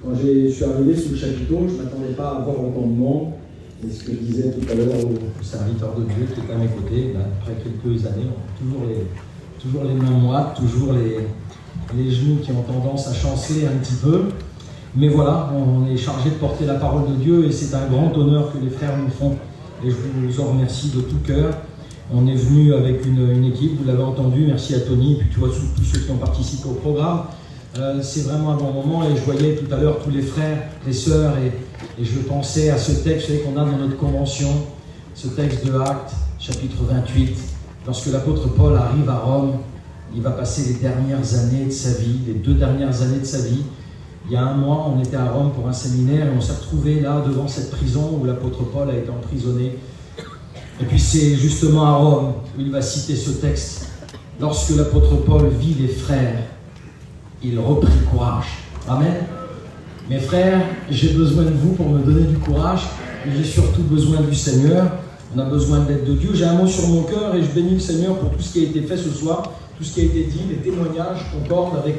Quand je suis arrivé sur le chapiteau, je ne m'attendais pas à voir autant de monde. Et ce que je disais tout à l'heure au serviteur de Dieu qui est à mes côtés, après quelques années, on a toujours les mains moites, toujours les genoux qui ont tendance à chanceler un petit peu. Mais voilà, on est chargé de porter la parole de Dieu et c'est un grand honneur que les frères nous font. Et je vous en remercie de tout cœur. On est venu avec une équipe, vous l'avez entendu, merci à Tony, et puis tu vois tous ceux qui ont participé au programme. C'est vraiment un bon moment et je voyais tout à l'heure tous les frères, les sœurs et je pensais à ce texte qu'on a dans notre convention, ce texte de Actes, chapitre 28. Lorsque l'apôtre Paul arrive à Rome, il va passer les dernières années de sa vie, les 2 dernières années de sa vie. Il y a un mois, on était à Rome pour un séminaire et on s'est retrouvé là devant cette prison où l'apôtre Paul a été emprisonné. Et puis c'est justement à Rome où il va citer ce texte. Lorsque l'apôtre Paul vit les frères, il reprit courage. Amen. Mes frères, j'ai besoin de vous pour me donner du courage, mais j'ai surtout besoin du Seigneur. On a besoin de l'aide de Dieu. J'ai un mot sur mon cœur et je bénis le Seigneur pour tout ce qui a été fait ce soir, tout ce qui a été dit, les témoignages concordent avec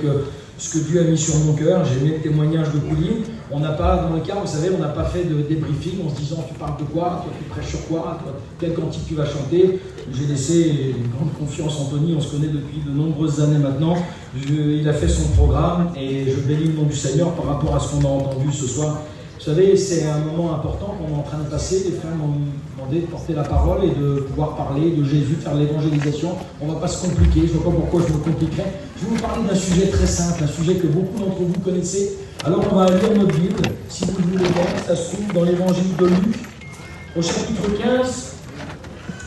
ce que Dieu a mis sur mon cœur. J'ai mis le témoignage de Pauline. On n'a pas, dans le cas, vous savez, on n'a pas fait de débriefing en se disant tu parles de quoi, toi tu prêches sur quoi, toi, quel cantique tu vas chanter. J'ai laissé une grande confiance en Tony, on se connaît depuis de nombreuses années maintenant. Il a fait son programme et je bénis le nom du Seigneur par rapport à ce qu'on a entendu ce soir. Vous savez, c'est un moment important qu'on est en train de passer. Les frères m'ont demandé de porter la parole et de pouvoir parler de Jésus, faire l'évangélisation. On ne va pas se compliquer, je ne vois pas pourquoi je me compliquerai. Je vais vous parler d'un sujet très simple, un sujet que beaucoup d'entre vous connaissez. Alors on va lire notre Bible, si vous le voulez bien, ça se trouve dans l'évangile de Luc, au chapitre 15.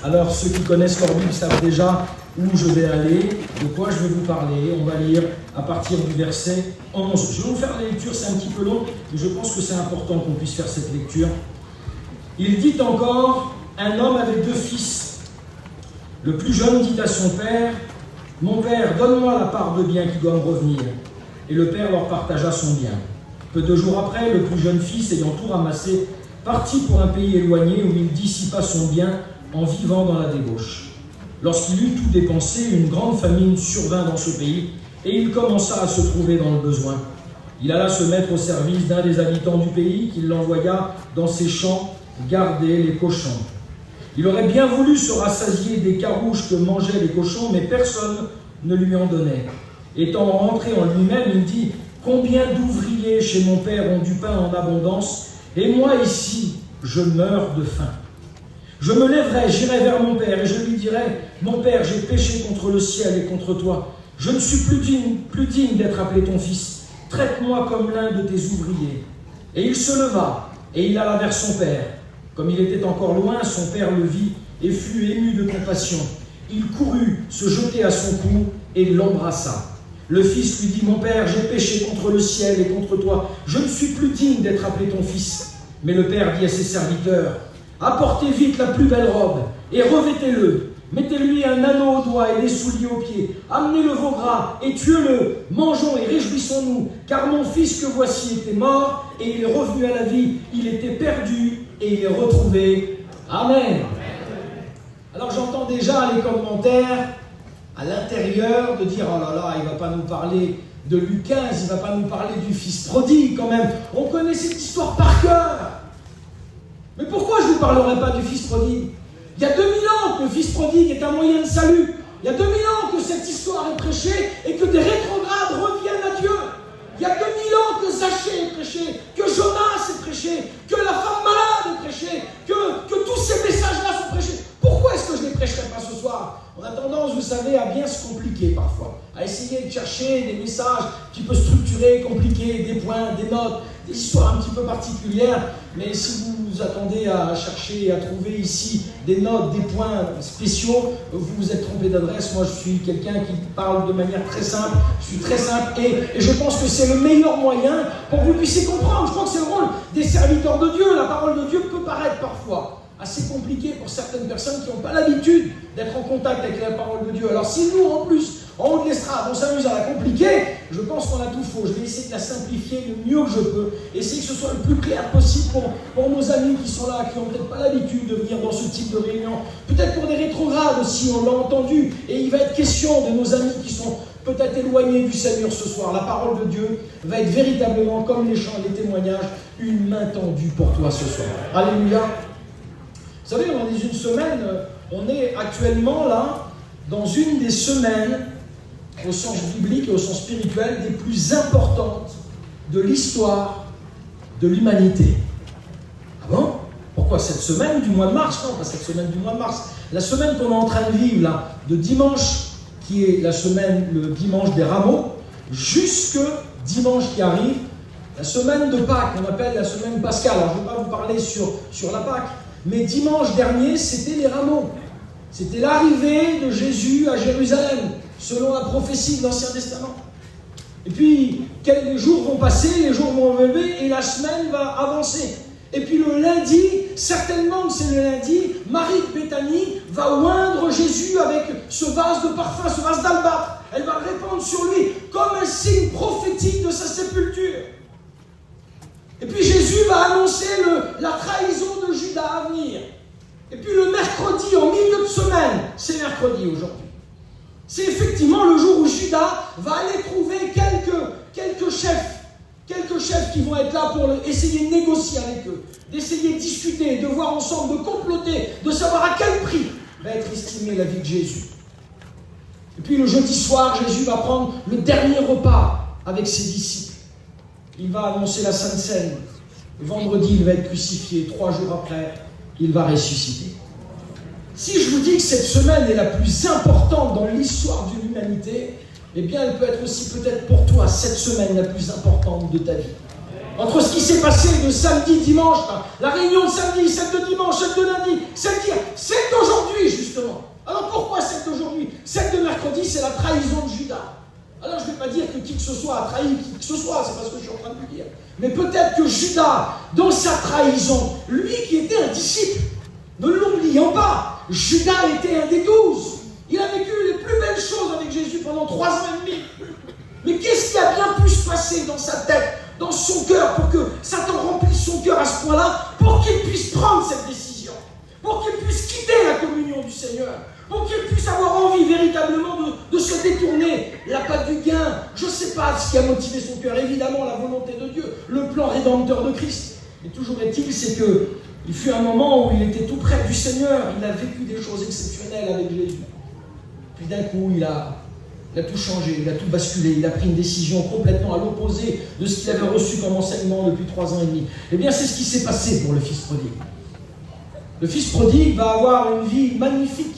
Alors ceux qui connaissent leur Bible savent déjà où je vais aller, de quoi je vais vous parler. On va lire à partir du verset 11. Je vais vous faire la lecture, c'est un petit peu long, mais je pense que c'est important qu'on puisse faire cette lecture. Il dit encore, un homme avait 2 fils. Le plus jeune dit à son père, « Mon père, donne-moi la part de bien qui doit me revenir. » Et le père leur partagea son bien. Peu de jours après, le plus jeune fils, ayant tout ramassé, partit pour un pays éloigné où il dissipa son bien en vivant dans la débauche. Lorsqu'il eut tout dépensé, une grande famine survint dans ce pays, et il commença à se trouver dans le besoin. Il alla se mettre au service d'un des habitants du pays, qui l'envoya dans ses champs garder les cochons. Il aurait bien voulu se rassasier des carouches que mangeaient les cochons, mais personne ne lui en donnait. Étant rentré en lui-même, il dit « Combien d'ouvriers chez mon père ont du pain en abondance, et moi ici, je meurs de faim. Je me lèverai, j'irai vers mon père, et je lui dirai « Mon père, j'ai péché contre le ciel et contre toi. Je ne suis plus digne d'être appelé ton fils. Traite-moi comme l'un de tes ouvriers. » Et il se leva, et il alla vers son père. Comme il était encore loin, son père le vit et fut ému de compassion. Il courut se jeter à son cou et l'embrassa. Le fils lui dit « Mon père, j'ai péché contre le ciel et contre toi. Je ne suis plus digne d'être appelé ton fils. » Mais le père dit à ses serviteurs « Apportez vite la plus belle robe et revêtez-le. Mettez-lui un anneau au doigt et des souliers aux pieds. Amenez le veau gras et tuez-le. Mangeons et réjouissons-nous, car mon fils que voici était mort et il est revenu à la vie. Il était perdu et il est retrouvé. Amen. » Alors j'entends déjà les commentaires à l'intérieur de dire « Oh là là, il ne va pas nous parler de Luc 15, il ne va pas nous parler du fils prodigue quand même. On connaît cette histoire par cœur. Mais pourquoi je ne vous parlerai pas du fils prodigue? Il y a 2000 ans que le fils prodigue est un moyen de salut. Il y a 2000 ans que cette histoire est prêchée et que des rétrogrades reviennent à Dieu. Il y a 2000 ans que Zachée est prêché, que Jonas est prêché, que la femme malade est prêchée, que tous ces messages-là sont prêchés. Pourquoi est-ce que je ne les prêcherai pas ce soir? On a tendance, vous savez, à bien se compliquer parfois, à essayer de chercher des messages un petit peu structurés, compliqués, des points, des notes, des histoires un petit peu particulières. Mais si vous vous attendez à chercher et à trouver ici des notes, des points spéciaux, vous vous êtes trompé d'adresse. Moi, je suis quelqu'un qui parle de manière très simple, je suis très simple et je pense que c'est le meilleur moyen pour que vous puissiez comprendre. Je crois que c'est le rôle des serviteurs de Dieu. La parole de Dieu peut paraître parfois assez compliqué pour certaines personnes qui n'ont pas l'habitude d'être en contact avec la parole de Dieu. Alors si nous, en plus, en haut de l'estrade, on s'amuse à la compliquer, je pense qu'on a tout faux. Je vais essayer de la simplifier le mieux que je peux, essayer que ce soit le plus clair possible pour nos amis qui sont là, qui n'ont peut-être pas l'habitude de venir dans ce type de réunion. Peut-être pour des rétrogrades aussi, on l'a entendu, et il va être question de nos amis qui sont peut-être éloigné du Seigneur ce soir, la parole de Dieu va être véritablement, comme les chants et les témoignages, une main tendue pour toi ce soir. Alléluia. Vous savez, on est une semaine, on est actuellement là, dans une des semaines, au sens biblique et au sens spirituel, des plus importantes de l'histoire de l'humanité. Ah bon? Pourquoi cette semaine du mois de mars? Non, pas cette semaine du mois de mars. La semaine qu'on est en train de vivre là, de dimanche, qui est la semaine, le dimanche des rameaux, jusque dimanche qui arrive, la semaine de Pâques, qu'on appelle la semaine pascale. Alors je ne vais pas vous parler sur la Pâques, mais dimanche dernier, c'était les rameaux. C'était l'arrivée de Jésus à Jérusalem, selon la prophétie de l'Ancien Testament. Et puis, les jours vont passer, les jours vont évoluer, et la semaine va avancer. Et puis le lundi, certainement que c'est le lundi, Marie de Béthanie va oindre Jésus avec ce vase de parfum, ce vase d'albâtre. Elle va le répandre sur lui comme un signe prophétique de sa sépulture. Et puis Jésus va annoncer la trahison de Judas à venir. Et puis le mercredi, en milieu de semaine, c'est mercredi aujourd'hui. C'est effectivement le jour où Judas va aller trouver quelques chefs qui vont être là pour essayer de négocier avec eux, d'essayer de discuter, de voir ensemble, de comploter, de savoir à quel prix va être estimée la vie de Jésus. Et puis le jeudi soir, Jésus va prendre le dernier repas avec ses disciples. Il va annoncer la Sainte Seine. Le vendredi, il va être crucifié. 3 jours après, il va ressusciter. Si je vous dis que cette semaine est la plus importante dans l'histoire de l'humanité, eh bien, elle peut être aussi peut-être pour toi cette semaine la plus importante de ta vie. Entre ce qui s'est passé de samedi, dimanche, la réunion de samedi, celle de dimanche, celle de lundi, celle d'aujourd'hui justement. Alors pourquoi celle d'aujourd'hui? Celle de mercredi, c'est la trahison de Judas. Alors je ne vais pas dire que qui que ce soit a trahi qui que ce soit, c'est pas ce que je suis en train de vous dire. Mais peut-être que Judas, dans sa trahison, lui qui était un disciple, ne l'oublions pas, Judas était un des 12. Il a vécu les plus belles choses avec Jésus pendant 3 ans et demi. Mais qu'est-ce qui a bien pu se passer dans sa tête, dans son cœur, pour que Satan remplisse son cœur à ce point-là, pour qu'il puisse prendre cette décision, pour qu'il puisse quitter la communion du Seigneur, pour qu'il puisse avoir envie véritablement de se détourner, l'appât du gain. Je ne sais pas ce qui a motivé son cœur, évidemment la volonté de Dieu, le plan rédempteur de Christ. Mais toujours est-il, c'est qu'il fut un moment où il était tout près du Seigneur, il a vécu des choses exceptionnelles avec Jésus. Puis d'un coup, il a tout changé, il a tout basculé, il a pris une décision complètement à l'opposé de ce qu'il avait reçu comme enseignement depuis 3 ans et demi. Eh bien, c'est ce qui s'est passé pour le fils prodigue. Le fils prodigue va avoir une vie magnifique.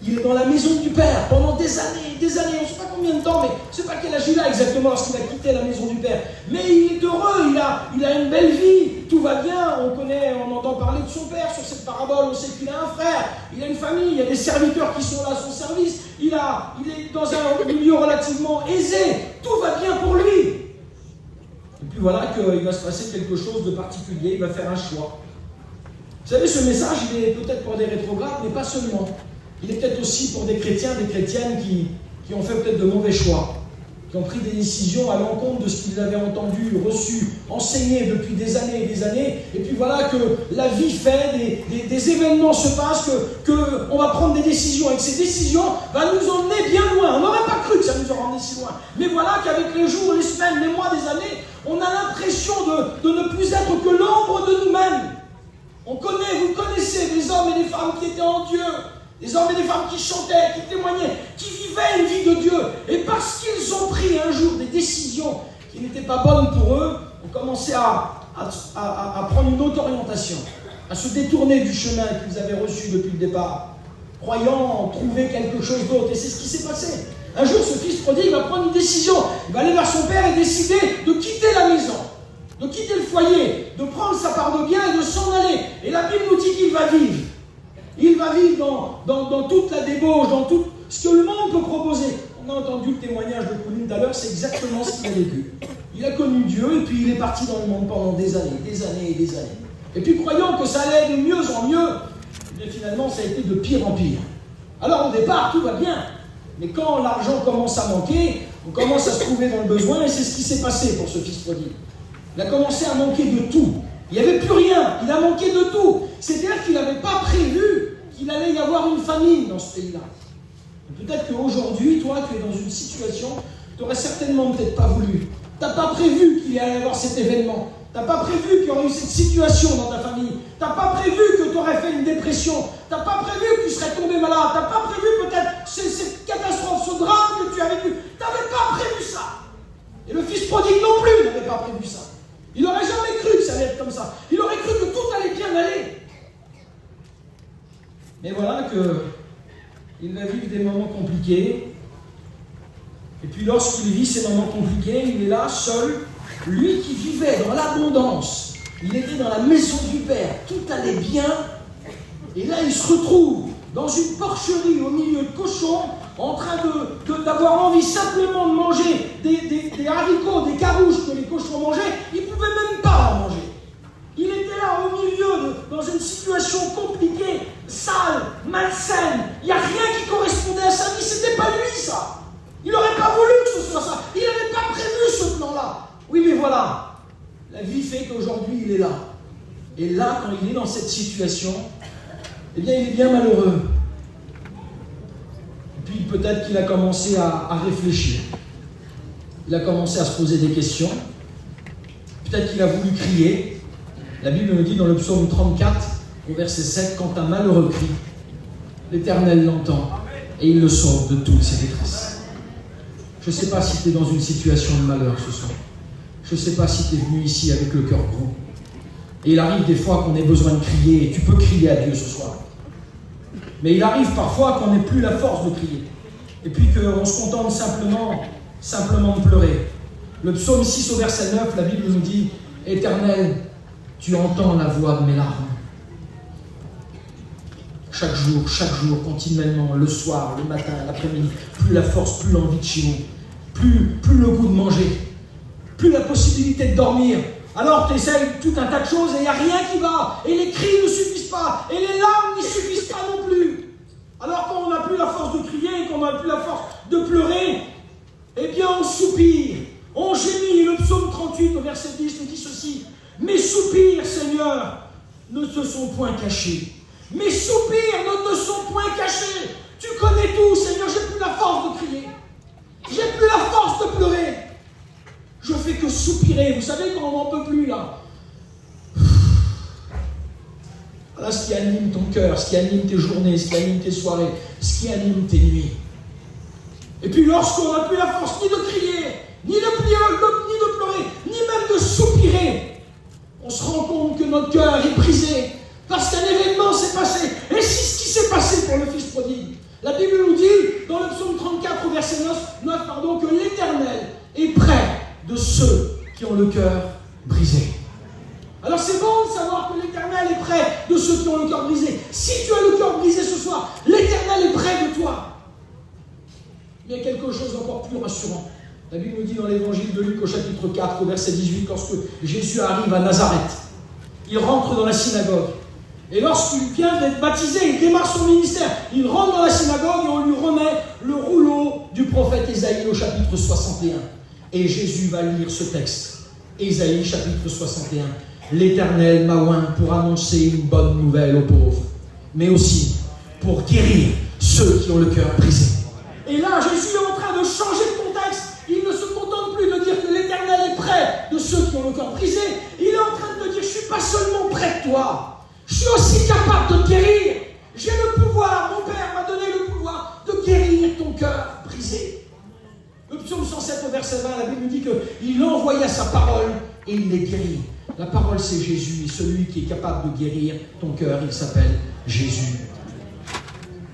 Il est dans la maison du Père pendant des années, on ne sait pas combien de temps, mais je ne sais pas quel âge il a exactement lorsqu'il a quitté la maison du Père. Mais il est heureux, il a une belle vie, tout va bien, on entend parler de son père sur cette parabole, on sait qu'il a un frère, il a une famille, il y a des serviteurs qui sont là à son service, il est dans un milieu relativement aisé, tout va bien pour lui. Et puis voilà qu'il va se passer quelque chose de particulier, il va faire un choix. Vous savez, ce message, il est peut-être pour des rétrogrades, mais pas seulement. Il est peut-être aussi pour des chrétiens, des chrétiennes qui ont fait peut-être de mauvais choix, qui ont pris des décisions à l'encontre de ce qu'ils avaient entendu, reçu, enseigné depuis des années et des années. Et puis voilà que la vie fait, des événements se passent, qu'on va prendre des décisions. Et que ces décisions vont nous emmener bien loin. On n'aurait pas cru que ça nous aurait emmené si loin. Mais voilà qu'avec les jours, les semaines, les mois, des années, on a l'impression de ne plus être que l'ombre de nous-mêmes. Vous connaissez des hommes et des femmes qui étaient en Dieu. Des hommes et des femmes qui chantaient, qui témoignaient, qui vivaient une vie de Dieu. Et parce qu'ils ont pris un jour des décisions qui n'étaient pas bonnes pour eux, ont commencé à prendre une autre orientation, à se détourner du chemin qu'ils avaient reçu depuis le départ, croyant trouver quelque chose d'autre. Et c'est ce qui s'est passé. Un jour, ce fils prodigue va prendre une décision. Il va aller vers son père et décider de quitter la maison, de quitter le foyer, de prendre sa part de bien et de s'en aller. Et la Bible nous dit qu'il va vivre. Il va vivre dans toute la débauche, dans tout ce que le monde peut proposer. On a entendu le témoignage de Pauline tout à l'heure, c'est exactement ce qu'il a vécu. Il a connu Dieu et puis il est parti dans le monde pendant des années et des années. Et puis croyant que ça allait de mieux en mieux, mais finalement ça a été de pire en pire. Alors au départ, tout va bien. Mais quand l'argent commence à manquer, on commence à se trouver dans le besoin et c'est ce qui s'est passé pour ce fils prodigue. Il a commencé à manquer de tout. Il n'y avait plus rien, il a manqué de tout. C'est-à-dire qu'il n'avait pas prévu qu'il allait y avoir une famine dans ce pays-là. Peut-être qu'aujourd'hui, toi, tu es dans une situation, tu n'aurais certainement peut-être pas voulu. Tu n'as pas prévu qu'il y allait y avoir cet événement. Tu n'as pas prévu qu'il y aurait eu cette situation dans ta famille. Tu n'as pas prévu que tu aurais fait une dépression. Tu n'as pas prévu que tu serais tombé malade. Tu n'as pas prévu peut-être cette catastrophe, ce drame que tu as vécu. Tu n'avais pas prévu ça. Et le fils prodigue non plus n'avait pas prévu ça. Il n'aurait jamais cru que ça allait être comme ça. Il aurait cru que tout allait bien aller. Mais voilà qu'il va vivre des moments compliqués. Et puis lorsqu'il vit ces moments compliqués, il est là, seul. Lui qui vivait dans l'abondance, il était dans la maison du Père, tout allait bien. Et là, il se retrouve dans une porcherie au milieu de cochons, en train d'avoir envie simplement de manger des haricots, des carouches que les cochons mangeaient. Il ne pouvait même pas en manger. Il était là au milieu, dans une situation compliquée, sale, malsaine. Il n'y a rien qui correspondait à sa vie. C'était pas lui, ça. Il n'aurait pas voulu que ce soit ça. Il n'avait pas prévu ce plan-là. Oui, mais voilà. La vie fait qu'aujourd'hui, il est là. Et là, quand il est dans cette situation, eh bien, il est bien malheureux. Et puis, peut-être qu'il a commencé à réfléchir. Il a commencé à se poser des questions. Peut-être qu'il a voulu crier. La Bible nous dit dans le psaume 34, au verset 7, quand un malheureux crie, l'Éternel l'entend et il le sauve de toutes ses détresses. Je ne sais pas si tu es dans une situation de malheur ce soir. Je ne sais pas si tu es venu ici avec le cœur gros. Et il arrive des fois qu'on ait besoin de crier, et tu peux crier à Dieu ce soir. Mais il arrive parfois qu'on n'ait plus la force de crier. Et puis qu'on se contente simplement de pleurer. Le psaume 6 au verset 9, la Bible nous dit « Éternel, tu entends la voix de mes larmes. » Chaque jour, continuellement, le soir, le matin, l'après-midi, plus la force, plus l'envie de chez nous, plus le goût de manger, plus la possibilité de dormir. Alors tu essayes tout un tas de choses et il n'y a rien qui va. Et les cris ne suffisent pas. Et les larmes n'y suffisent pas non plus. Alors quand on n'a plus la force de crier, qu'on n'a plus la force de pleurer, eh bien on soupire, on gémit. Le psaume 38 au verset 10 nous dit ceci. Mes soupirs, Seigneur, ne te sont point cachés. Mes soupirs ne te sont point cachés. Tu connais tout, Seigneur. J'ai plus la force de crier. J'ai plus la force de pleurer. Je fais que soupirer. Vous savez quand on n'en peut plus là. Voilà ce qui anime ton cœur, ce qui anime tes journées, ce qui anime tes soirées, ce qui anime tes nuits. Et puis lorsqu'on n'a plus la force ni de crier, ni de pleurer, ni même de soupirer, on se rend compte que notre cœur est brisé. Parce qu'un événement s'est passé. Et c'est ce qui s'est passé pour le fils prodigue. La Bible nous dit, dans le psaume 34, au verset 9, que l'Éternel est près de ceux qui ont le cœur brisé. Alors c'est bon de savoir que l'Éternel est près de ceux qui ont le cœur brisé. Si tu as le cœur brisé ce soir, l'Éternel est près de toi. Il y a quelque chose d'encore plus rassurant. La Bible nous dit dans l'évangile de Luc au chapitre 4, au verset 18, lorsque Jésus arrive à Nazareth, il rentre dans la synagogue. Et lorsqu'il vient d'être baptisé, il démarre son ministère. Il rentre dans la synagogue et on lui remet le rouleau du prophète Ésaïe au chapitre 61. Et Jésus va lire ce texte. Ésaïe chapitre 61. L'Éternel m'a oint pour annoncer une bonne nouvelle aux pauvres, mais aussi pour guérir ceux qui ont le cœur brisé. Et là, Jésus est en train de changer de contexte. Il ne se contente plus de dire que l'Éternel est près de ceux qui ont le cœur brisé. Il est en train de te dire, je ne suis pas seulement près de toi. Je suis aussi capable de te guérir. J'ai le pouvoir, mon Père m'a donné le pouvoir de guérir ton cœur brisé. Le psaume 107 au verset 20, la Bible dit qu'il envoya sa parole et il les guérit. La parole c'est Jésus et celui qui est capable de guérir ton cœur, il s'appelle Jésus.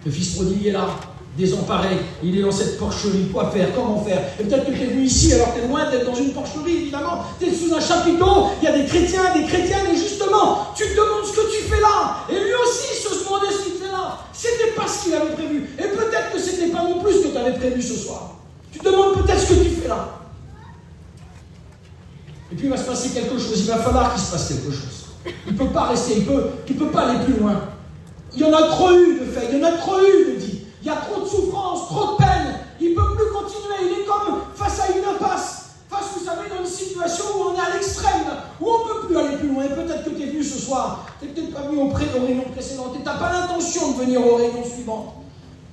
Le fils prodigue est là, désemparé, il est dans cette porcherie, quoi faire, comment faire? Et peut-être que tu es venu ici alors tu es loin d'être dans une porcherie, évidemment, tu es sous un chapiteau, il y a des chrétiens, des chrétiennes, et justement, tu te demandes ce que tu fais là, et lui aussi il se demandait ce qu'il fait là, c'était pas ce qu'il avait prévu, et peut-être que c'était pas non plus ce que tu avais prévu ce soir, tu te demandes peut-être ce que tu fais là, et puis il va se passer quelque chose, il va falloir qu'il se passe quelque chose, il ne peut pas rester, il peut pas aller plus loin, il y en a trop eu de faits, il y en a trop eu de dits. Il y a trop de souffrance, trop de peine. Il ne peut plus continuer. Il est comme face à une impasse. Face, vous savez, dans une situation où on est à l'extrême, où on ne peut plus aller plus loin. Et peut-être que tu es venu ce soir. Tu n'es peut-être pas venu aux réunions précédentes. Et tu n'as pas l'intention de venir aux réunions suivantes.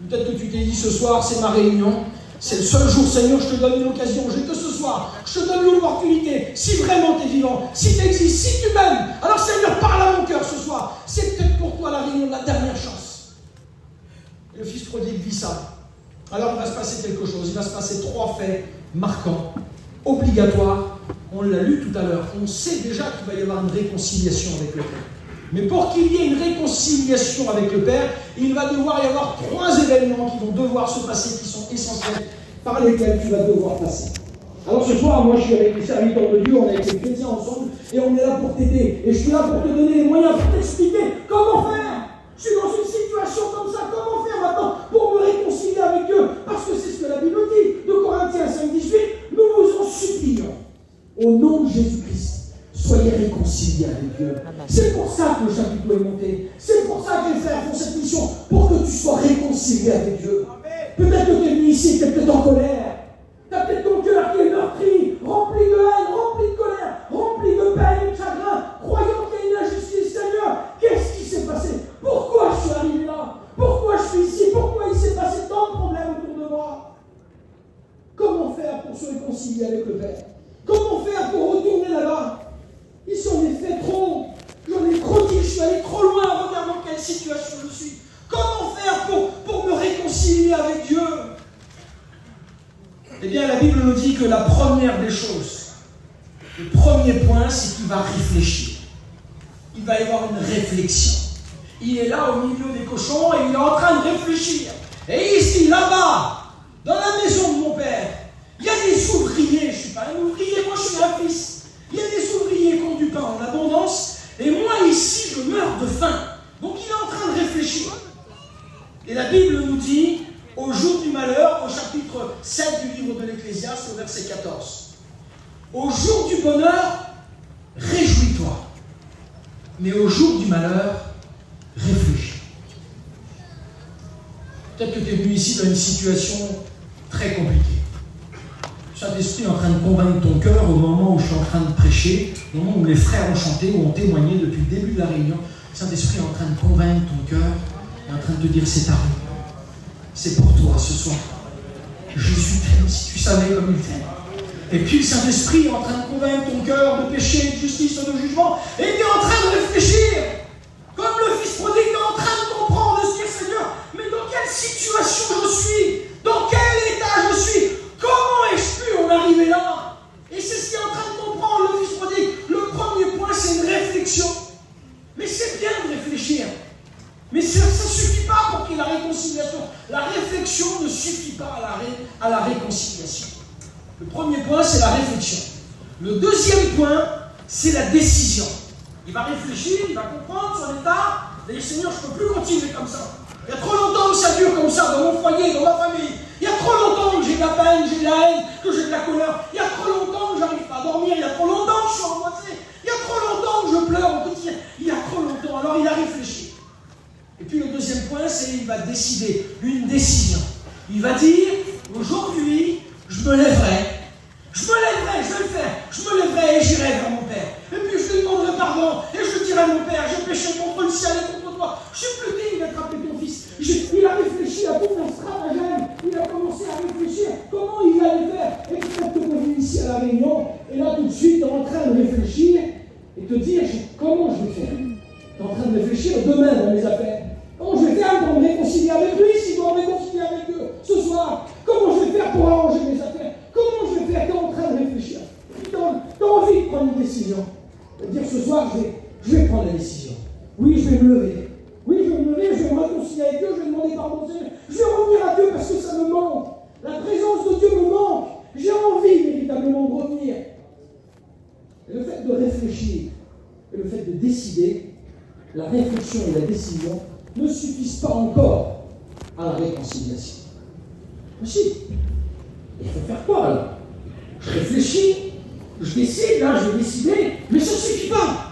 Peut-être que tu t'es dit ce soir, c'est ma réunion. C'est le seul jour, Seigneur, je te donne une occasion. J'ai que ce soir, je te donne l'opportunité. Si vraiment tu es vivant, si tu existes, si tu m'aimes, alors Seigneur, parle à mon cœur ce soir. C'est peut-être pour toi la réunion de la dernière chance. Et le fils prodigue vit ça. Alors il va se passer quelque chose. Il va se passer 3 faits marquants, obligatoires. On l'a lu tout à l'heure. On sait déjà qu'il va y avoir une réconciliation avec le Père. Mais pour qu'il y ait une réconciliation avec le Père, il va devoir y avoir 3 événements qui vont devoir se passer, qui sont essentiels, par lesquels tu vas devoir passer. Alors ce soir, moi je suis avec les serviteurs de Dieu, on est avec les chrétiens ensemble, et on est là pour t'aider. Et je suis là pour te donner les moyens, pour t'expliquer comment faire. Je suis dans une situation comme ça, comment faire maintenant pour me réconcilier avec Dieu? Parce que c'est ce que la Bible dit, de Corinthiens 5,18, nous vous en supplions, au nom de Jésus-Christ. Soyez réconciliés avec Dieu. C'est pour ça que le chapiteau est monté. C'est pour ça que les frères font cette mission, pour que tu sois réconcilié avec Dieu. Peut-être que tu es venu ici, tu es peut-être en colère. Tu as peut-être ton cœur qui est meurtri, rempli de haine, rempli de colère, rempli de peine et de chagrin, croyant qu'il y a une injustice. Seigneur, qu'est-ce qui s'est passé? Pourquoi je suis arrivé là? Pourquoi je suis ici? Pourquoi il s'est passé tant de problèmes autour de moi? Comment faire pour se réconcilier avec le Père? Comment faire pour retourner là-bas? Ici, on est fait trop. J'en ai trop dit, je suis allé trop loin. Regarde dans quelle situation je suis. Comment faire pour me réconcilier avec Dieu? Eh bien, la Bible nous dit que la première des choses, le premier point, c'est qu'il va réfléchir. Il va y avoir une réflexion. Il est là au milieu des cochons et il est en train de réfléchir. Et ici, là-bas, dans la maison de mon père, il y a des ouvriers. Je ne suis pas un ouvrier, moi je suis un fils. Il y a des ouvriers qui ont du pain en abondance, et moi ici je meurs de faim. Donc il est en train de réfléchir. Et la Bible nous dit, au jour du malheur, au chapitre 7 du livre de l'Ecclésiaste, au verset 14. Au jour du bonheur, réjouis-toi. Mais au jour du malheur, réfléchis. Peut-être que tu es venu ici dans une situation très compliquée. Saint-Esprit est en train de convaincre ton cœur au moment où je suis en train de prêcher, au moment où les frères ont chanté, où ont témoigné depuis le début de la réunion. Saint-Esprit est en train de convaincre ton cœur, est en train de te dire c'est ta réunion. C'est pour toi ce soir. Je suis triste, si tu savais comme il t'aime. Et puis le Saint-Esprit est en train de convaincre ton cœur de péché, de justice, de jugement, et il est en train de réfléchir. Comme le fils prodigue est en train de comprendre, de se dire Seigneur, mais dans quelle situation je suis? Dans quel état je suis? Comment ai-je pu en arriver là? Et c'est ce qu'il est en train de comprendre, le fils prodigue. Le premier point, c'est une réflexion. Mais c'est bien de réfléchir. Mais ça ne suffit pas pour qu'il y ait la réconciliation. La réflexion ne suffit pas à la réconciliation. Le premier point, c'est la réflexion. Le deuxième point, c'est la décision. Il va réfléchir, il va comprendre son état. Il va dire, Seigneur, je ne peux plus continuer comme ça. Il y a trop longtemps que ça dure comme ça, dans mon foyer, dans ma famille. Il y a trop longtemps que j'ai de la peine, j'ai de la haine, que j'ai de la colère. Il y a trop longtemps que je n'arrive pas à dormir. Il y a trop longtemps que je suis angoissé. Il y a trop longtemps que je pleure au quotidien. Il y a trop longtemps. Alors il a réfléchi. Et puis le deuxième point, c'est qu'il va décider. Une décision. Il va dire, aujourd'hui, je me lèverai. Je me lèverai, je vais le faire. Je me lèverai et j'irai vers mon Père. Et puis je lui demanderai pardon. Et je dirai à mon Père, j'ai péché contre le ciel et contre toi. Je suis plus digne d'attraper ton fils. Il a réfléchi à tout un stratagème. Il a commencé à réfléchir comment il allait faire. Et peut-être que tu es venu ici à la réunion. Et là tout de suite, tu es en train de réfléchir. Et te dire, comment je vais faire? Tu es en train de réfléchir demain dans mes affaires. Comment je vais faire pour me réconcilier avec lui s'il doit me réconcilier avec Dieu ce soir? Comment je vais faire pour arranger mes affaires? Comment je vais faire? Tu es en train de réfléchir. Tu as envie de prendre une décision. De dire ce soir, je vais prendre la décision. Oui, je vais me lever. Oui, je vais me lever, je vais me réconcilier avec Dieu, je vais demander pardon au Seigneur. Je vais revenir à Dieu parce que ça me manque. La présence de Dieu me manque. J'ai envie véritablement de revenir. Et le fait de réfléchir et le fait de décider, la réflexion et la décision ne suffisent pas encore à la réconciliation. Mais si, il faut faire quoi alors? Je réfléchis, je décide, là j'ai décidé, mais ça ne suffit pas.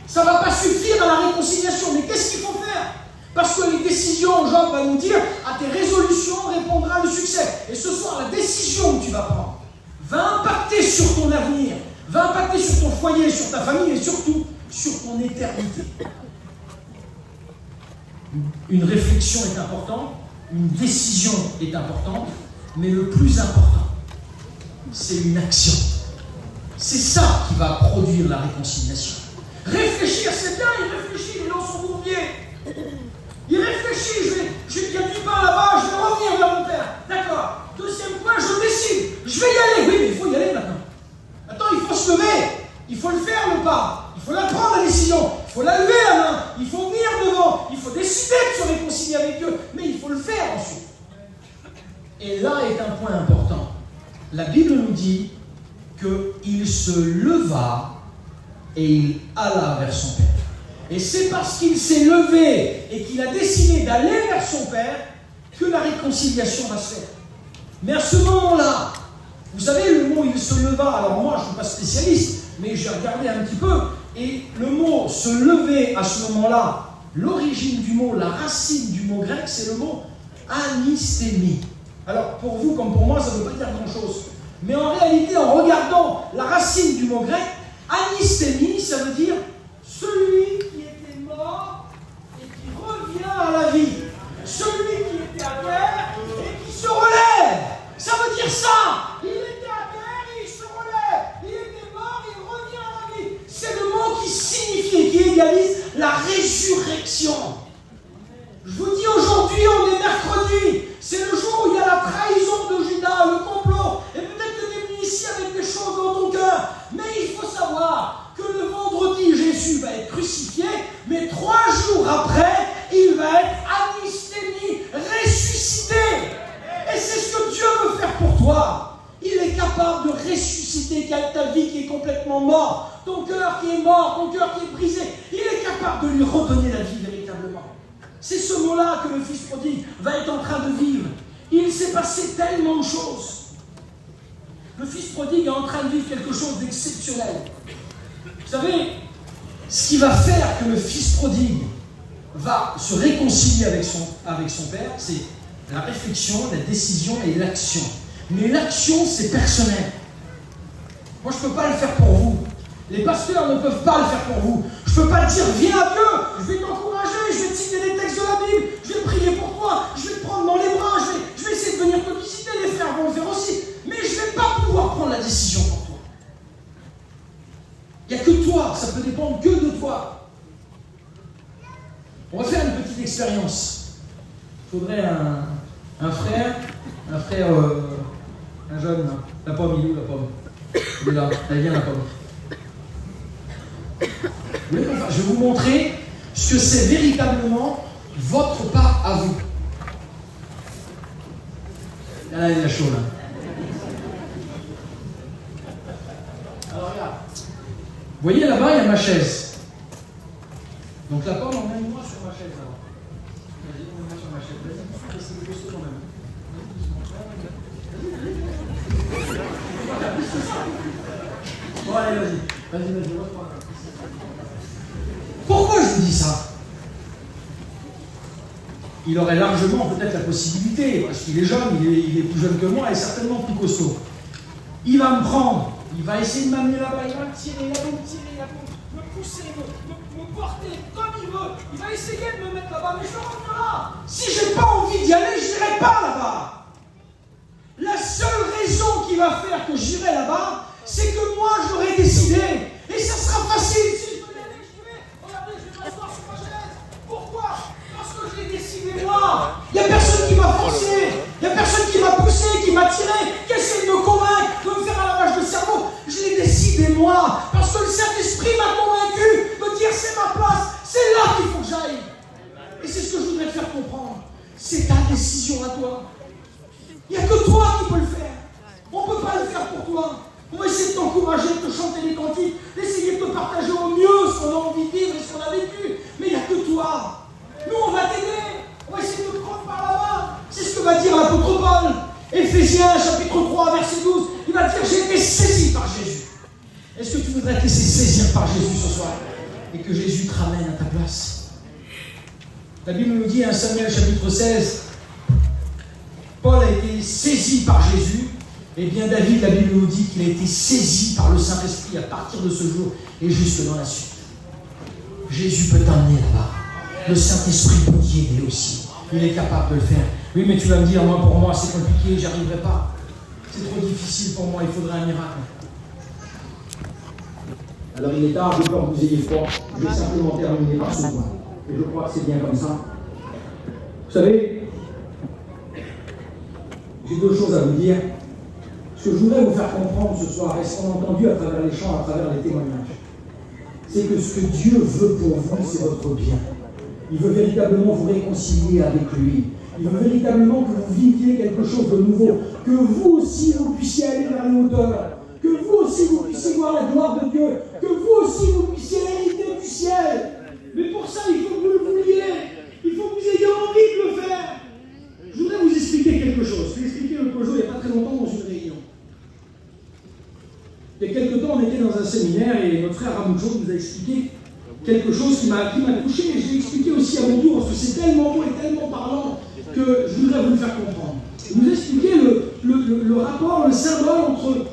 Ça ne va pas suffire à la réconciliation. Mais qu'est-ce qu'il faut faire? Parce que les décisions, Job va nous dire, à tes résolutions répondra le succès. Et ce soir, la décision que tu vas prendre va impacter sur ton avenir, va impacter sur ton foyer, sur ta famille et surtout sur ton éternité. Une réflexion est importante, une décision est importante, mais le plus important, c'est une action. C'est ça qui va produire la réconciliation. Réfléchir, c'est bien, il réfléchit, il est dans son bourbier. Il réfléchit, il y a du pain là-bas, je vais revenir vers mon père. D'accord. Deuxième point, je décide, je vais y aller. Oui, mais il faut y aller maintenant. Attends, il faut se lever, il faut le faire le pas, il faut la prendre la décision, il faut la lever la main, il faut venir devant, il faut décider de se réconcilier avec Dieu, mais il faut le faire ensuite. Et là est un point important. La Bible nous dit qu'il se leva et il alla vers son père. Et c'est parce qu'il s'est levé et qu'il a décidé d'aller vers son père que la réconciliation va se faire. Mais à ce moment-là, vous savez, le mot « il se leva », alors moi je ne suis pas spécialiste, mais j'ai regardé un petit peu, et le mot « se lever » à ce moment-là, l'origine du mot, la racine du mot grec, c'est le mot « anistémie ». Alors pour vous comme pour moi, ça ne veut pas dire grand-chose. Mais en réalité, en regardant la racine du mot grec, anistémie, ça veut dire celui qui était mort et qui revient à la vie. Celui qui était à terre et qui se relève. Ça veut dire ça. Il était à terre et il se relève. Il était mort et il revient à la vie. C'est le mot qui signifie, qui égalise la résurrection. Je vous dis aujourd'hui, on est mercredi. C'est le jour où il y a la trahison de Judas, le complot. Et peut-être que tu es venu ici avec des choses dans ton cœur. Mais il faut savoir que le vendredi, Jésus va être crucifié. Mais 3 jours après, il va être anistémie, ressuscité. Et c'est ce que Dieu veut faire pour toi. Il est capable de ressusciter ta vie qui est complètement morte. Ton cœur qui est mort, ton cœur qui est brisé. Il est capable de lui redonner la vie véritablement. C'est ce mot-là que le fils prodigue va être en train de vivre. Il s'est passé tellement de choses. Le fils prodigue est en train de vivre quelque chose d'exceptionnel. Vous savez, ce qui va faire que le fils prodigue va se réconcilier avec son père, c'est la réflexion, la décision et l'action. Mais l'action, c'est personnel. Moi, je ne peux pas le faire pour vous. Les pasteurs ne peuvent pas le faire pour vous. Je ne peux pas te dire, viens à Dieu, je vais t'encourager, je vais te citer des textes de la Bible, je vais prier pour toi, je vais te prendre dans les bras, je vais essayer de venir te visiter, les frères vont le faire aussi. Mais je ne vais pas pouvoir prendre la décision pour toi. Il n'y a que toi, ça peut dépendre que de toi. On va faire une petite expérience. Il faudrait un frère, un jeune, là. La pomme, il est où la pomme? Il est là, elle vient la pomme. Je vais vous montrer ce que c'est véritablement votre part à vous. Là, il est chaud, là. Alors, regarde. Vous voyez là-bas, il y a ma chaise. Donc la pomme, emmène-moi sur ma chaise, alors. Vas-y, emmène-moi sur ma chaise. Vas-y, c'est le costaud quand même. Bon, allez, vas-y, pourquoi je vous dis ça? Il aurait largement peut-être la possibilité, parce qu'il est jeune, il est plus jeune que moi et certainement plus costaud. Il va me prendre, il va essayer de m'amener là-bas, il va me tirer, il va me pousser, me porter comme il veut. Il va essayer de me mettre là-bas, mais je rentre là. Si j'ai pas envie d'y aller, je n'irai pas là-bas. La seule raison qui va faire que j'irai là-bas, c'est que moi j'aurais décidé. Et ça sera facile. Si je veux y aller, je vais. Regardez, je vais m'asseoir sur ma chaise. Pourquoi? Parce que je l'ai décidé moi. Il n'y a personne qui m'a forcé. Il n'y a personne qui m'a poussé, qui m'a tiré, qui essaie de me convaincre, de me faire un lavage de cerveau. Je l'ai décidé moi. Parce que le Saint-Esprit m'a convaincu de dire c'est ma place. C'est là qu'il faut que j'aille. Et c'est ce que je voudrais te faire comprendre. C'est ta décision à toi. Il n'y a que toi qui peux le faire. On ne peut pas le faire pour toi. On va essayer de t'encourager, de te chanter des cantiques, d'essayer de te partager au mieux ce qu'on a envie de vivre et ce qu'on a vécu. Mais il n'y a que toi. Nous, on va t'aider. On va essayer de te prendre par la main. C'est ce que va dire l'apôtre Paul. Éphésiens, chapitre 3, verset 12. Il va dire, j'ai été saisi par Jésus. Est-ce que tu voudrais te laisser saisir par Jésus ce soir? Et que Jésus te ramène à ta place? La Bible nous dit, 1 Samuel, chapitre 16, Paul a été saisi par Jésus. Eh bien, David, la Bible nous dit qu'il a été saisi par le Saint-Esprit à partir de ce jour et jusque dans la suite. Jésus peut t'emmener là-bas. Le Saint-Esprit peut t'y aider aussi. Il est capable de le faire. Oui, mais tu vas me dire, moi, pour moi, c'est compliqué, j'y arriverai pas. C'est trop difficile pour moi, il faudrait un miracle. Alors il est tard, j'ai peur que vous ayez froid. Je vais simplement terminer par ce point. Et je crois que c'est bien comme ça. Vous savez, j'ai deux choses à vous dire. Ce que je voudrais vous faire comprendre ce soir, et ce qu'on a entendu à travers les chants, à travers les témoignages, c'est que ce que Dieu veut pour vous, c'est votre bien. Il veut véritablement vous réconcilier avec lui. Il veut véritablement que vous viviez quelque chose de nouveau. Que vous aussi, vous puissiez aller vers les hauteurs. Que vous aussi, vous puissiez voir la gloire de Dieu. Que vous aussi, vous puissiez hériter du ciel. Mais pour ça, il faut que vous le vouliez. Il faut que vous ayez envie de le faire. Je voudrais vous expliquer quelque chose. Je l'ai expliqué l'autre jour, il n'y a pas très longtemps, dans une réunion. Il y a quelque temps, on était dans un séminaire et notre frère Ramoucho nous a expliqué quelque chose qui m'a touché, et je l'ai expliqué aussi à mon tour, parce que c'est tellement beau et tellement parlant que je voudrais vous le faire comprendre. Il nous a expliqué le rapport, le symbole entre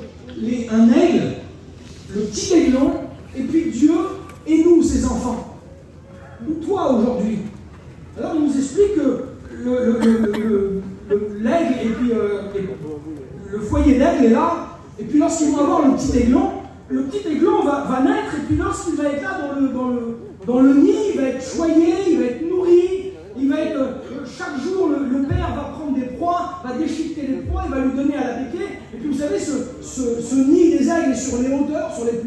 un aigle, le petit aiglon, et puis Dieu et nous, ses enfants. Ou toi aujourd'hui. Alors il nous explique que l'aigle et puis le foyer d'aigle est là, et puis lorsqu'ils vont avoir le petit aiglon va naître, et puis lorsqu'il va être là dans le nid, il va être choyé, il va être nourri, il va être, chaque jour le père va prendre des proies, va déchiqueter les proies, il va lui donner à la piquer, et puis vous savez, ce nid des aigles est sur les hauteurs, sur les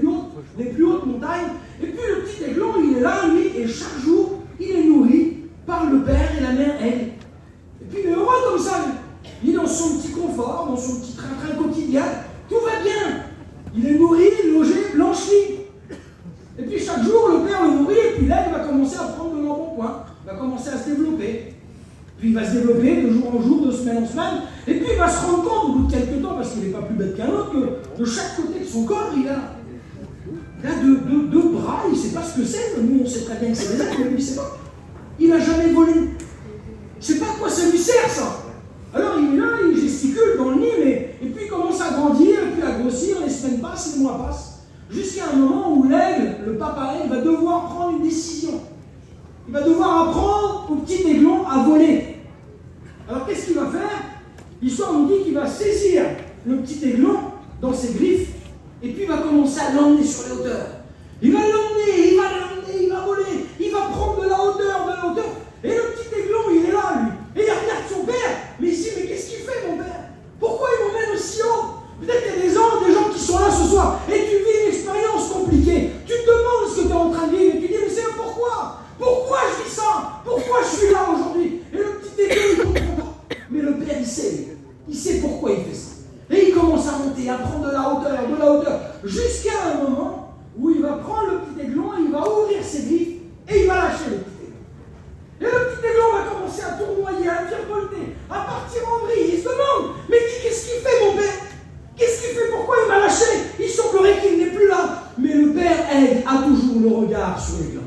plus hautes montagnes, et puis le petit aiglon, il est là, lui, et chaque jour, il est nourri par le père et la mère aigle. Et puis il est heureux comme ça, il est dans son petit confort, dans son petit train-train quotidien, tout va bien. Il est nourri, logé, blanchi. Et puis chaque jour, le père le nourrit, et puis l'aigle va commencer à prendre de l'embonpoint, va commencer à se développer. Puis il va se développer de jour en jour, de semaine en semaine, et puis il va se rendre compte, au bout de quelques temps, parce qu'il n'est pas plus bête qu'un autre, que de chaque côté de son corps, il a deux bras, il ne sait pas ce que c'est. Nous, on sait très bien que c'est des ailes, mais lui, il ne sait pas. Il n'a jamais volé. Il ne sait pas à quoi ça lui sert, ça. Alors il est là, il gesticule dans le nid, et puis il commence à grandir, et puis à grossir, les semaines passent, les mois passent, jusqu'à un moment où l'aigle, le papa aigle, va devoir prendre une décision. Il va devoir apprendre au petit aiglon à voler. Alors qu'est-ce qu'il va faire? L'histoire nous dit qu'il va saisir le petit aiglon dans ses griffes, et puis il va commencer à l'emmener sur les hauteurs. Il va l'emmener, il va voler, il va prendre de la hauteur, et le petit aiglon, il est là, lui. Et il regarde son père, mais il se dit, mais qu'est-ce qu'il fait, mon père? Pourquoi il m'emmène aussi haut? Peut-être qu'il y a des gens qui sont là ce soir, et tu vis une expérience compliquée. Tu te demandes ce que tu es en train de vivre, et tu dis, mais c'est pourquoi? Pourquoi je vis ça? Pourquoi je suis là aujourd'hui? Et le petit aiglon, il comprend pas. Mais le père, il sait pourquoi il fait ça. Et il commence à monter, à prendre de la hauteur, jusqu'à un moment où il va prendre le petit aiglon, il va ouvrir ses griffes, et il va lâcher le petit aiglon. Et le petit aiglon va commencer à tournoyer, à virevolter, à partir en vrille. Il se demande, mais qu'est-ce qu'il fait, mon père? Qu'est-ce qu'il fait? Pourquoi il m'a lâché? Il semblerait qu'il n'est plus là. Mais le père aigle a toujours le regard sur l'aiglon.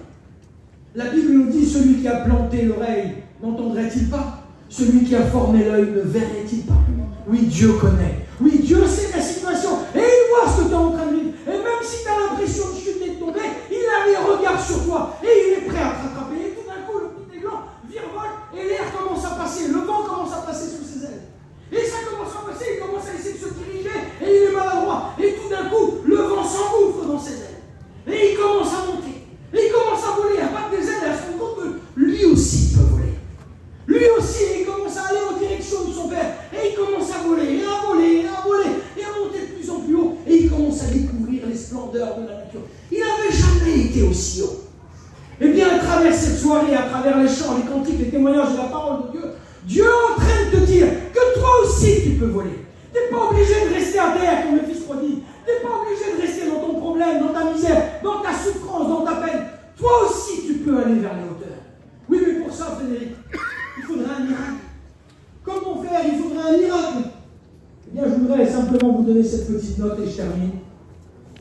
La Bible nous dit, celui qui a planté l'oreille, n'entendrait-il pas? Celui qui a formé l'œil, ne verrait-il pas? Oui, Dieu connaît. Oui, Dieu sait ta situation. Et il voit ce que tu es en train de vivre. Et même si tu as l'impression de chuter, de tomber, il a les regards sur toi. Et il est prêt à te rattraper. Et tout d'un coup, le petit aiglon virevolte et l'air commence à passer. Le vent commence à passer sous ses ailes. Et ça commence à passer. Il commence à essayer de se diriger. Et il est maladroit. Et tout d'un coup, le vent s'engouffre dans ses ailes. Et il commence à monter. Et il commence à voler, à battre des ailes. Et à se rendre compte que lui aussi peut voler. Lui aussi, il commence à aller en direction de son père. Et il commence à voler, et à voler, et à voler, et à monter de plus en plus haut. Et il commence à découvrir les splendeurs de la nature. Il n'avait jamais été aussi haut. Eh bien, à travers cette soirée, à travers les chants, les cantiques, les témoignages de la parole de Dieu, Dieu est en train de te dire que toi aussi tu peux voler. Tu n'es pas obligé de rester à terre comme le fils prodigue. Tu n'es pas obligé de rester dans ton problème, dans ta misère, dans ta souffrance, dans ta peine. Toi aussi tu peux aller vers les hauteurs. Oui, mais pour ça, Frédéric, il faudrait un miracle. Comment faire? Il faudrait un miracle. Eh bien, je voudrais simplement vous donner cette petite note et je termine.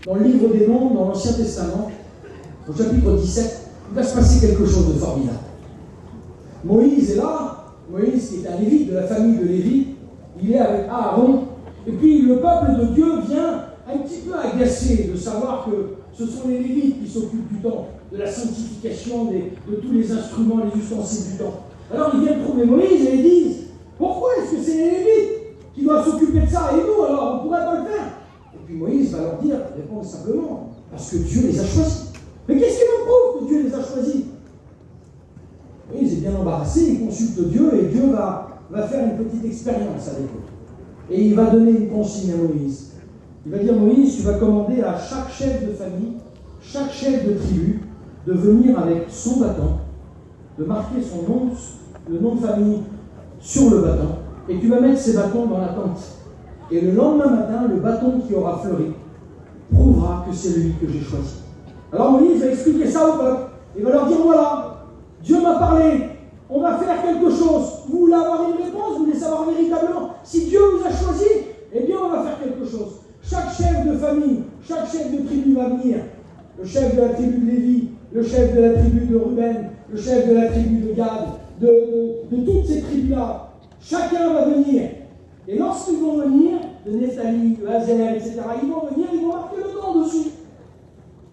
Dans le livre des Nombres, dans l'Ancien Testament, au chapitre 17, il va se passer quelque chose de formidable. Moïse est là. Moïse, qui est un lévite de la famille de Lévi, il est avec Aaron. Et puis, le peuple de Dieu vient un petit peu agacé de savoir que ce sont les lévites qui s'occupent du temple, de la sanctification de tous les instruments, les ustensiles du temple. Alors ils viennent trouver Moïse et ils disent, Pourquoi est-ce que c'est les Lévites qui doivent s'occuper de ça et nous, alors, on ne pourrait pas le faire? Et puis Moïse va leur répondre simplement, parce que Dieu les a choisis. Mais qu'est-ce qui nous prouve que Dieu les a choisis? Moïse est bien embarrassé, il consulte Dieu et Dieu va faire une petite expérience avec eux. Et il va donner une consigne à Moïse. Il va dire, Moïse, tu vas commander à chaque chef de famille, chaque chef de tribu, de venir avec son bâton, de marquer son nom, le nom de famille sur le bâton, et tu vas mettre ces bâtons dans la tente. Et le lendemain matin, le bâton qui aura fleuri prouvera que c'est lui que j'ai choisi. Alors Moïse va expliquer ça au peuple. Il va leur dire, voilà, Dieu m'a parlé, on va faire quelque chose. Vous voulez avoir une réponse, vous voulez savoir véritablement si Dieu vous a choisi, eh bien on va faire quelque chose. Chaque chef de famille, chaque chef de tribu va venir. Le chef de la tribu de Lévi, le chef de la tribu de Ruben, le chef de la tribu de Gad, de toutes ces tribus-là. Chacun va venir. Et lorsqu'ils vont venir, de Nephtali, de Azer, etc., ils vont venir, ils vont marquer le nom dessus.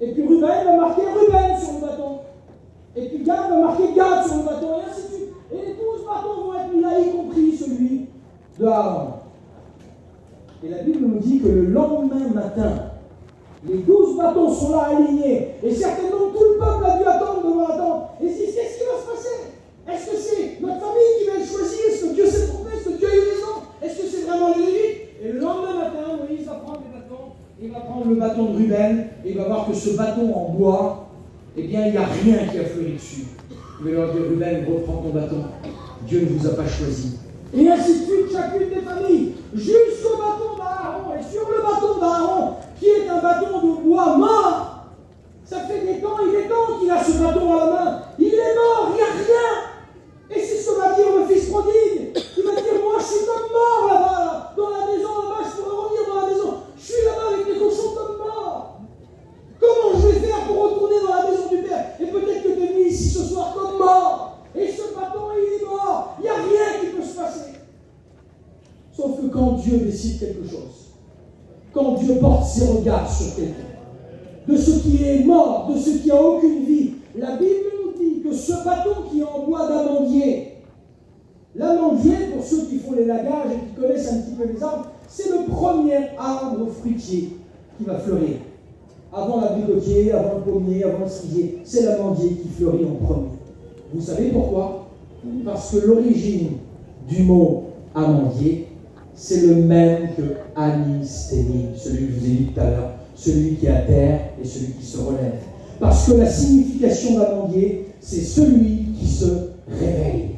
Et puis Ruben va marquer Ruben sur le bâton. Et puis Gad va marquer Gad sur le bâton, et ainsi de suite. Et les 12 bâtons vont être mis là, y compris celui de Aaron. Et la Bible nous dit que le lendemain matin, les 12 bâtons sont là alignés. Et certainement tout le peuple a dû attendre devant la tente. Et se dit, qu'est-ce qui va se passer? Est-ce que c'est notre famille qui va être choisie? Est-ce que Dieu s'est trompé? Est-ce que Dieu a eu raison? Est-ce que c'est vraiment les Lévites? Et le lendemain matin, Moïse va prendre les bâtons. Il va prendre le bâton de Ruben. Et il va voir que ce bâton en bois, eh bien, il n'y a rien qui a fleuri dessus. Il va leur dire, Ruben, reprends ton bâton. Dieu ne vous a pas choisi. Et ainsi de suite, chacune des familles, jusqu'au bâton d'Aaron. Et sur le bâton d'Aaron, qui est un bâton de bois mort, ça fait des temps et des temps qu'il a ce bâton à la main. Il est mort, il n'y a rien. Et c'est ce que va dire le fils prodigue. Il va dire, moi je suis comme mort là-bas, dans la maison, là-bas, je pourrais revenir dans la maison. Je suis là-bas avec les cochons comme mort. Comment je vais faire pour retourner dans la maison du Père? Et peut-être que tu es venu ici ce soir comme mort. Et ce bâton, il est mort. Il n'y a rien qui peut se passer. Sauf que quand Dieu décide quelque chose, quand Dieu porte ses regards sur quelqu'un, de ce qui est mort, de ce qui n'a aucune vie, la Bible nous dit que ce bâton qui est en bois d'amandier, l'amandier, pour ceux qui font les lagages et qui connaissent un petit peu les arbres, c'est le premier arbre fruitier qui va fleurir. Avant l'abricotier, avant le pommier, avant le cerisier, c'est l'amandier qui fleurit en premier. Vous savez pourquoi? Parce que l'origine du mot amandier, c'est le même que anistémie, celui que je vous ai dit tout à l'heure, celui qui est à terre et celui qui se relève. Parce que la signification d'amandier, c'est celui qui se réveille.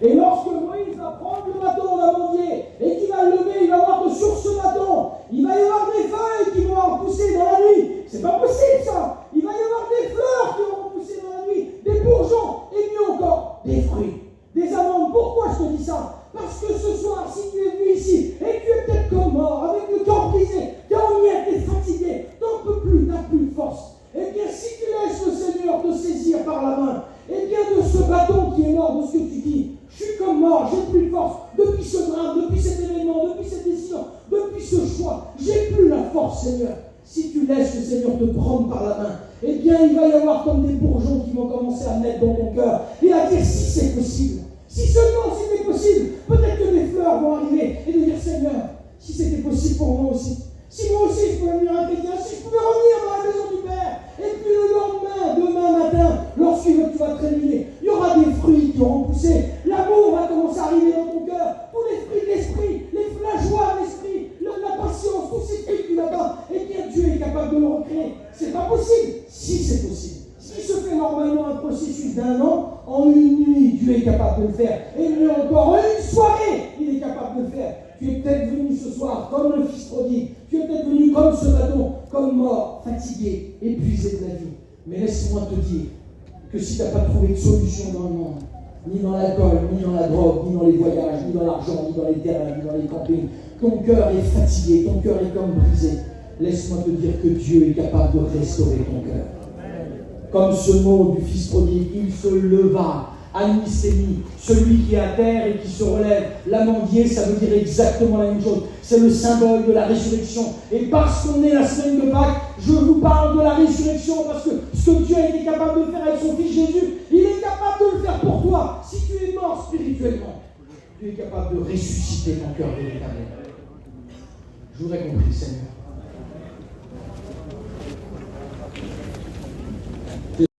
Et lorsque Moïse va prendre le bâton d'amandier et qu'il va le lever, il va voir que sur ce bâton, il va y avoir des feuilles qui vont en pousser dans la nuit. C'est pas possible ça. Il va y avoir des fleurs qui vont pousser dans la nuit, des bourgeons et mieux encore, des fruits, des amandes. Pourquoi je te dis ça? Parce que ce soir, si tu es venu ici et que tu es peut-être comme mort, avec le corps brisé, tu es en miettes, tu es fatigué, tu n'en peux plus, tu n'as plus de force. Eh bien, si tu laisses le Seigneur te saisir par la main, eh bien, de ce bâton qui est mort, de ce que tu dis, je suis comme mort, j'ai plus de force, depuis ce drame, depuis cet événement, depuis cette décision, depuis ce choix, j'ai plus la force, Seigneur. Si tu laisses le Seigneur te prendre par la main, eh bien, il va y avoir comme des bourgeons qui vont commencer à mettre dans ton cœur et à dire si c'est possible. Si seulement c'était possible, peut-être que des fleurs vont arriver et de dire Seigneur, si c'était possible pour moi aussi, si moi aussi je pouvais devenir un chrétien, si je pouvais revenir dans la maison du Père, et puis le lendemain, demain matin, lorsque tu vas te réveiller, il y aura des fruits qui auront poussé, l'amour va commencer à arriver dans ton cœur, tous les fruits de l'esprit, la joie de l'esprit, la patience, tous ces fruits que tu n'as pas, et bien Dieu est capable de le recréer. C'est pas possible, si c'est possible. Ce qui se fait normalement un processus d'un an, en une nuit, Dieu est capable de le faire. Et mieux encore, en une soirée, il est capable de le faire. Tu es peut-être venu ce soir comme le fils prodigue. Tu es peut-être venu comme ce bâton, comme mort, fatigué, épuisé de la vie. Mais laisse-moi te dire que si tu n'as pas trouvé de solution dans le monde, ni dans l'alcool, ni dans la drogue, ni dans les voyages, ni dans l'argent, ni dans les terrains, ni dans les campings, ton cœur est fatigué, ton cœur est comme brisé. Laisse-moi te dire que Dieu est capable de restaurer ton cœur. Comme ce mot du fils prodigue, il se leva, anistémie, celui qui est à terre et qui se relève. L'amandier, ça veut dire exactement la même chose. C'est le symbole de la résurrection. Et parce qu'on est la semaine de Pâques, je vous parle de la résurrection, parce que ce que Dieu a été capable de faire avec son fils Jésus, il est capable de le faire pour toi. Si tu es mort spirituellement, Dieu est capable de ressusciter ton cœur véritablement. Je voudrais qu'on prie, Seigneur.